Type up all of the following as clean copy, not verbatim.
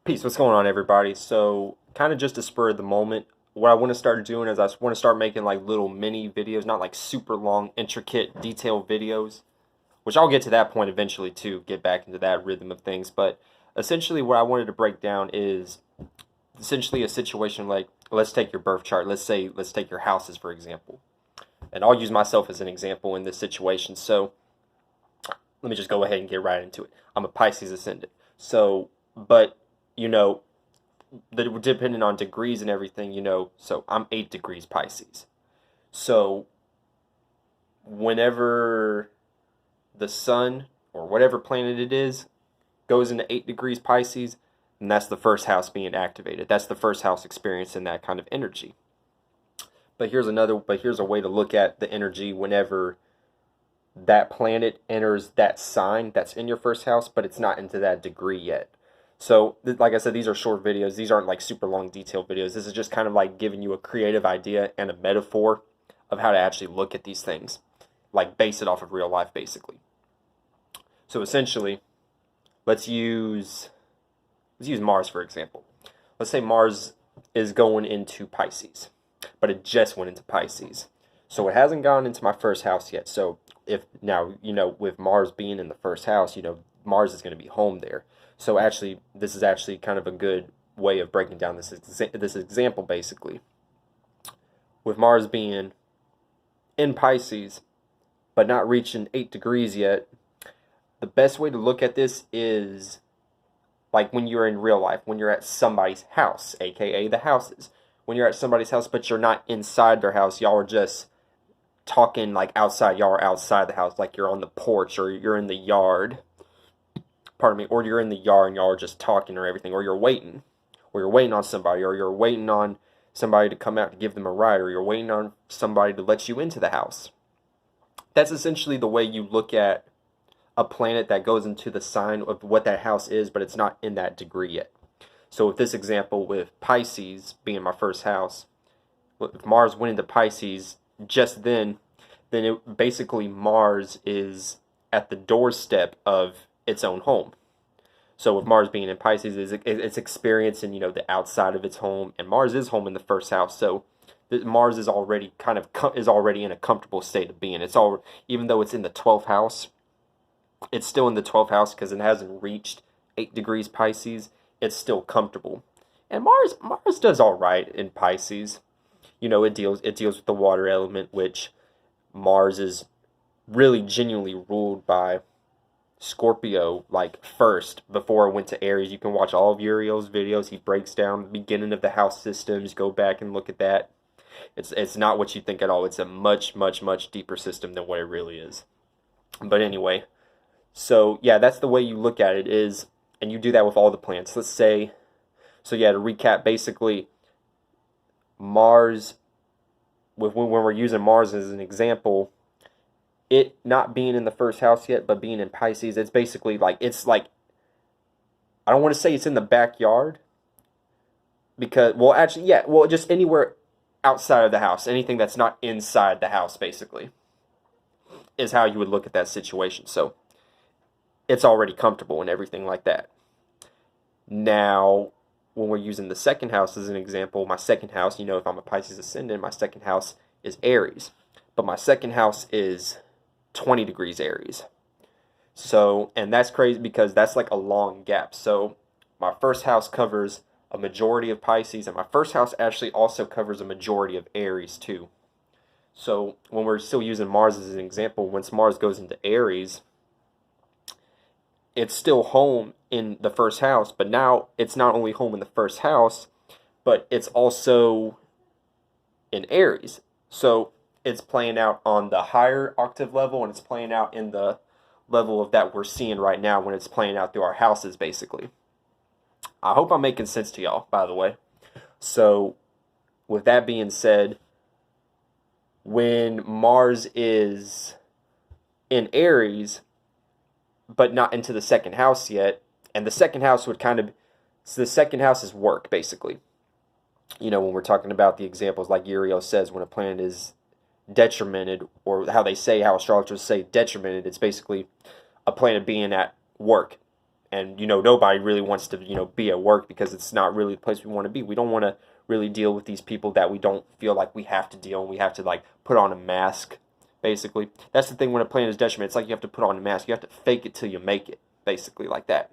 Peace, what's going on, everybody? So, kind of just to spur of the moment, what I want to start doing is I want to start making like little mini videos, not like super long, intricate, detailed videos, which I'll get to that point eventually too, get back into that rhythm of things. But essentially, what I wanted to break down is essentially a situation like let's take your birth chart. Let's take your houses, for example. And I'll use myself as an example in this situation. So, let me just go ahead and get right into it. I'm a Pisces ascendant. So, but you know, depending on degrees and everything, so I'm 8 degrees Pisces. So whenever the sun or whatever planet it is goes into 8 degrees Pisces, and that's the first house being activated. That's the first house experiencing that kind of energy. But here's a way to look at the energy whenever that planet enters that sign that's in your first house, but it's not into that degree yet. So, like I said, these are short videos. These aren't like super long, detailed videos. This is just kind of like giving you a creative idea and a metaphor of how to actually look at these things, like base it off of real life, basically. So, essentially, let's use Mars for example. Let's say Mars is going into Pisces, but it just went into Pisces. So it hasn't gone into my first house yet. So if now, with Mars being in the first house, Mars is going to be home there. So actually, this is actually kind of a good way of breaking down this example, basically. With Mars being in Pisces, but not reaching 8 degrees yet, the best way to look at this is like when you're in real life, when you're at somebody's house, aka the houses. When you're at somebody's house, but you're not inside their house, y'all are just talking like outside. Y'all are outside the house, like you're on the porch or you're in the yard. Pardon me, or you're in the yard and y'all are just talking or everything, or you're waiting on somebody, or you're waiting on somebody to come out to give them a ride, or you're waiting on somebody to let you into the house. That's essentially the way you look at a planet that goes into the sign of what that house is, but it's not in that degree yet. So with this example, with Pisces being my first house, if Mars went into Pisces just then it basically Mars is at the doorstep of its own home. So with Mars being in Pisces, it's experiencing the outside of its home, and Mars is home in the first house. So Mars is already already in a comfortable state of being. It's all, even though it's in the 12th house, it's still in the 12th house because it hasn't reached 8 degrees Pisces. It's still comfortable, and Mars does all right in Pisces. It deals with the water element, which Mars is really genuinely ruled by Scorpio, like first before it went to Aries. You can watch all of Uriel's videos. He breaks down the beginning of the house systems. Go back and look at that. It's not what you think at all. It's a much, much, much deeper system than what it really is. But anyway, so yeah, that's the way you look at it is, and you do that with all the planets. Let's say, so yeah, to recap, basically, Mars, when we're using Mars as an example, it not being in the first house yet, but being in Pisces, it's basically like, I don't want to say it's in the backyard, because, well, actually, yeah, well, just anywhere outside of the house, anything that's not inside the house, basically, is how you would look at that situation. So, it's already comfortable and everything like that. Now, when we're using the second house as an example, my second house, if I'm a Pisces ascendant, my second house is Aries. But my second house is 20 degrees Aries. So, and that's crazy because that's like a long gap. So, my first house covers a majority of Pisces, and my first house actually also covers a majority of Aries too. So, when we're still using Mars as an example, once Mars goes into Aries, it's still home in the first house, but now it's not only home in the first house, but it's also in Aries. So it's playing out on the higher octave level, and it's playing out in the level of that we're seeing right now when it's playing out through our houses, basically. I hope I'm making sense to y'all, by the way. So with that being said, when Mars is in Aries, but not into the second house yet, and the second house would so the second house is work, basically. When we're talking about the examples, like Uriel says, when a planet is detrimented, or how astrologers say detrimented, it's basically a planet being at work, And, nobody really wants to, be at work because it's not really the place we want to be. We don't want to really deal with these people that we don't feel like we have to deal and we have to, like, put on a mask, basically. That's the thing when a planet is detriment. It's like you have to put on a mask. You have to fake it till you make it, basically, like that.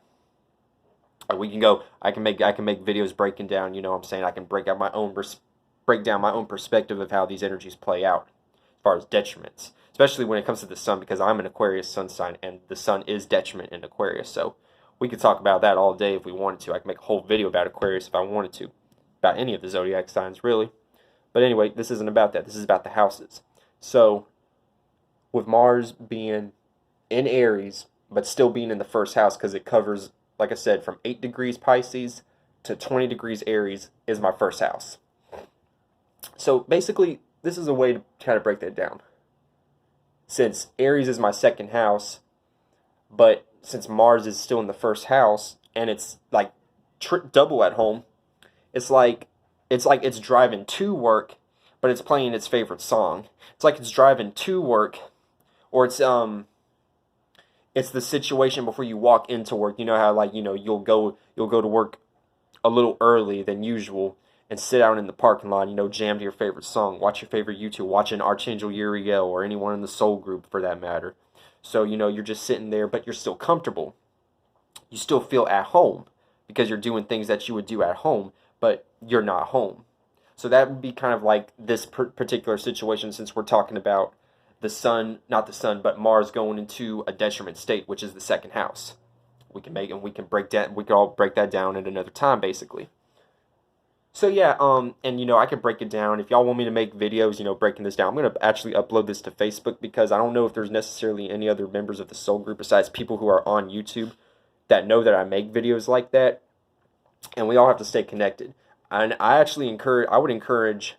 We can go, I can make videos breaking down, what I'm saying, I can break down my own perspective of how these energies play out as far as detriments, especially when it comes to the sun, because I'm an Aquarius sun sign and the sun is detriment in Aquarius. So we could talk about that all day if we wanted to. I could make a whole video about Aquarius if I wanted to, about any of the zodiac signs, really. But anyway, this isn't about that. This is about the houses. So with Mars being in Aries, but still being in the first house because it covers, like I said, from 8 degrees Pisces to 20 degrees Aries is my first house. So basically, this is a way to kind of break that down. Since Aries is my second house, but since Mars is still in the first house, and it's like double at home, it's like it's driving to work, but it's playing its favorite song. It's like it's driving to work, or it's the situation before you walk into work. You know how, like, you'll go to work a little early than usual and sit out in the parking lot, jam to your favorite song, watch your favorite YouTube, watch an Archangel Uriel or anyone in the Soul Group for that matter. So, you're just sitting there, but you're still comfortable. You still feel at home because you're doing things that you would do at home, but you're not home. So that would be kind of like this particular situation, since we're talking about the sun, not the sun, but Mars going into a detriment state, which is the second house. We can all break that down at another time, basically. So yeah, and I could break it down. If y'all want me to make videos, breaking this down, I'm going to actually upload this to Facebook, because I don't know if there's necessarily any other members of the Soul Group besides people who are on YouTube that know that I make videos like that. And we all have to stay connected. And I would encourage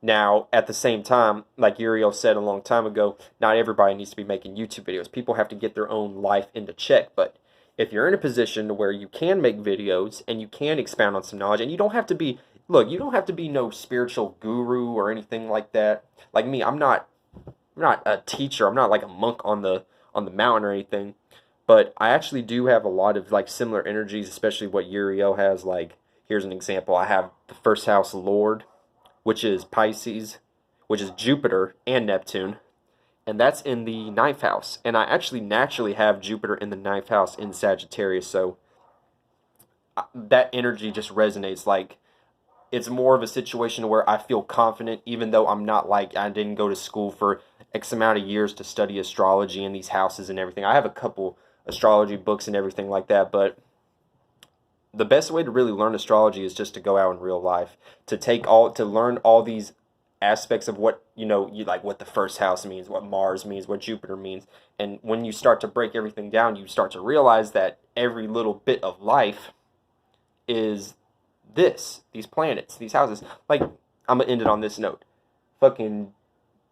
now, at the same time, like Uriel said a long time ago, not everybody needs to be making YouTube videos. People have to get their own life into check, but if you're in a position where you can make videos and you can expound on some knowledge, and you don't have to be no spiritual guru or anything like that. Like me, I'm not a teacher. I'm not like a monk on the mountain or anything. But I actually do have a lot of like similar energies, especially what Uriel has. Like, here's an example. I have the first house Lord, which is Pisces, which is Jupiter and Neptune. And that's in the ninth house. And I actually naturally have Jupiter in the ninth house in Sagittarius. So that energy just resonates. Like, it's more of a situation where I feel confident, even though I'm not, like, I didn't go to school for X amount of years to study astrology and these houses and everything. I have a couple astrology books and everything like that. But the best way to really learn astrology is just to go out in real life. To learn all these aspects of what what the first house means, what Mars means, what Jupiter means. And when you start to break everything down, you start to realize that every little bit of life is these planets, these houses. Like, I'm gonna end it on this note. Fucking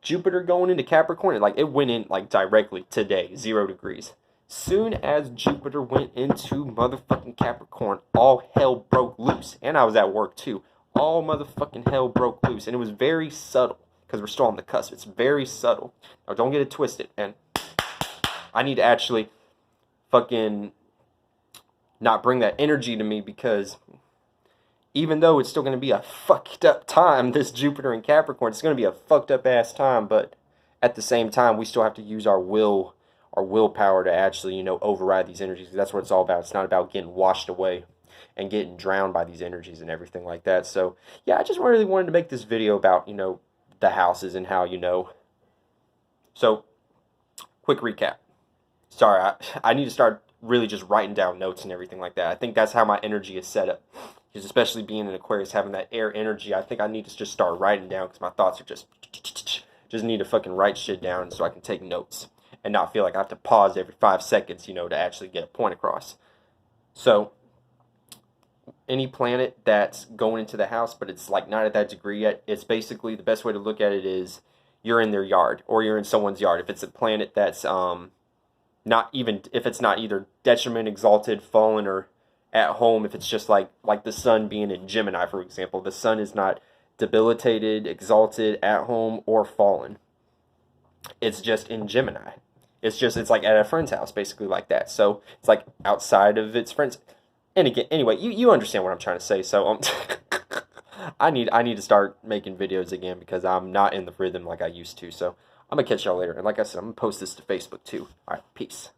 Jupiter going into Capricorn, like, it went in like directly today, 0 degrees. Soon as Jupiter went into motherfucking Capricorn, all hell broke loose. And I was at work too. All motherfucking hell broke loose. And it was very subtle, because we're still on the cusp. It's very subtle. Now, don't get it twisted. And I need to actually fucking not bring that energy to me, because even though it's still going to be a fucked up time, this Jupiter in Capricorn, it's going to be a fucked up ass time, but at the same time, we still have to use our willpower to actually, override these energies. That's what it's all about. It's not about getting washed away and getting drowned by these energies and everything like that. So yeah, I just really wanted to make this video about, the houses and how, So, quick recap. Sorry, I need to start really just writing down notes and everything like that. I think that's how my energy is set up. Because especially being in Aquarius, having that air energy, I think I need to just start writing down, because my thoughts are just need to fucking write shit down so I can take notes and not feel like I have to pause every 5 seconds, to actually get a point across. So, any planet that's going into the house, but it's like not at that degree yet, it's basically, the best way to look at it is you're in their yard, or you're in someone's yard. If it's a planet that's if it's not either detriment, exalted, fallen, or at home, if it's just like the sun being in Gemini, for example, the sun is not debilitated, exalted, at home, or fallen. It's just in Gemini. It's like at a friend's house, basically like that. So it's like outside of its friends. And again, anyway, you understand what I'm trying to say. So I need to start making videos again because I'm not in the rhythm like I used to. So I'm gonna catch y'all later. And like I said, I'm gonna post this to Facebook too. All right, peace.